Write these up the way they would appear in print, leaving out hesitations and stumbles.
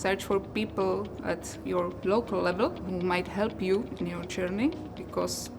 search for people at your local level who might help you in your journey, because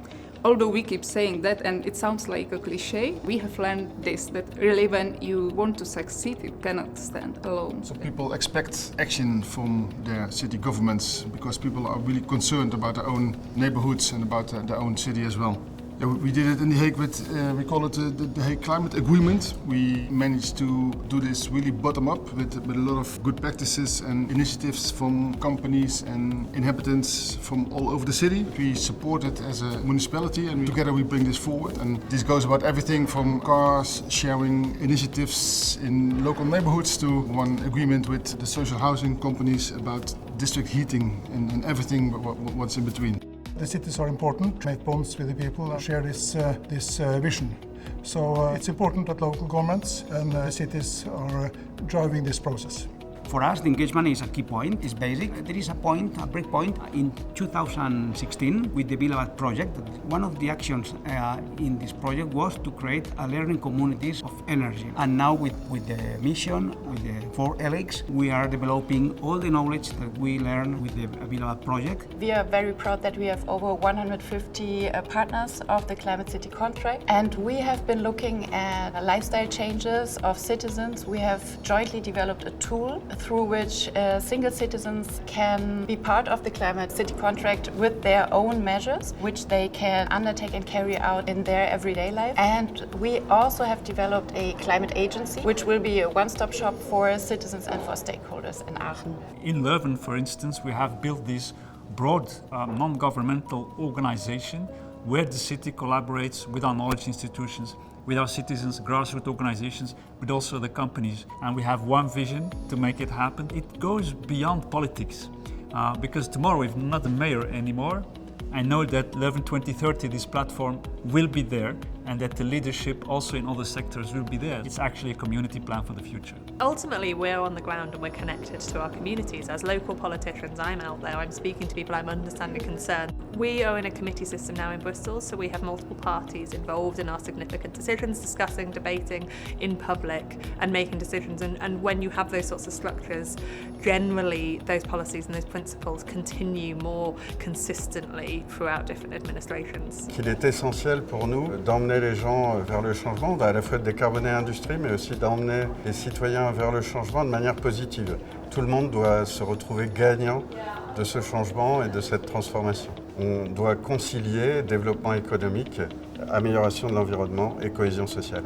although we keep saying that and it sounds like a cliche, we have learned this, that really when you want to succeed, you cannot stand alone. So people expect action from their city governments because people are really concerned about their own neighborhoods and about their own city as well. Yeah, we did it in The Hague with, we call it the Hague Climate Agreement. We managed to do this really bottom up with a lot of good practices and initiatives from companies and inhabitants from all over the city. We support it as a municipality and together we bring this forward. And this goes about everything from cars sharing initiatives in local neighborhoods to one agreement with the social housing companies about district heating and everything what's in between. The cities are important, make bonds with the people and share this vision. So it's important that local governments and the cities are driving this process. For us, the engagement is a key point, it's basic. There is a break point in 2016 with the Bilabat project. One of the actions in this project was to create a learning communities of energy. And now with the mission, with the 4 LX, we are developing all the knowledge that we learn with the Bilabat project. We are very proud that we have over 150 partners of the Climate City contract. And we have been looking at lifestyle changes of citizens. We have jointly developed a tool through which single citizens can be part of the Climate City contract with their own measures, which they can undertake and carry out in their everyday life. And we also have developed a climate agency, which will be a one-stop shop for citizens and for stakeholders in Aachen. In Leuven, for instance, we have built this broad non-governmental organization where the city collaborates with our knowledge institutions, with our citizens, grassroots organizations, but also the companies. And we have one vision to make it happen. It goes beyond politics, because tomorrow, if not the mayor anymore, I know that Leuven 2030, this platform, will be there, and that the leadership also in other sectors will be there. It's actually a community plan for the future. Ultimately, we're on the ground and we're connected to our communities. As local politicians, I'm out there, I'm speaking to people, I'm understanding concern. We are in a committee system now in Bristol, so we have multiple parties involved in our significant decisions, discussing, debating in public and making decisions. And when you have those sorts of structures, generally those policies and those principles continue more consistently throughout different administrations. Il est essentiel pour nous d'emmener les gens vers le changement, à la fois de décarboner l'industrie, mais aussi d'emmener les citoyens vers le changement de manière positive. Tout le monde doit se retrouver gagnant de ce changement et de cette transformation. On doit concilier développement économique, amélioration de l'environnement et cohésion sociale.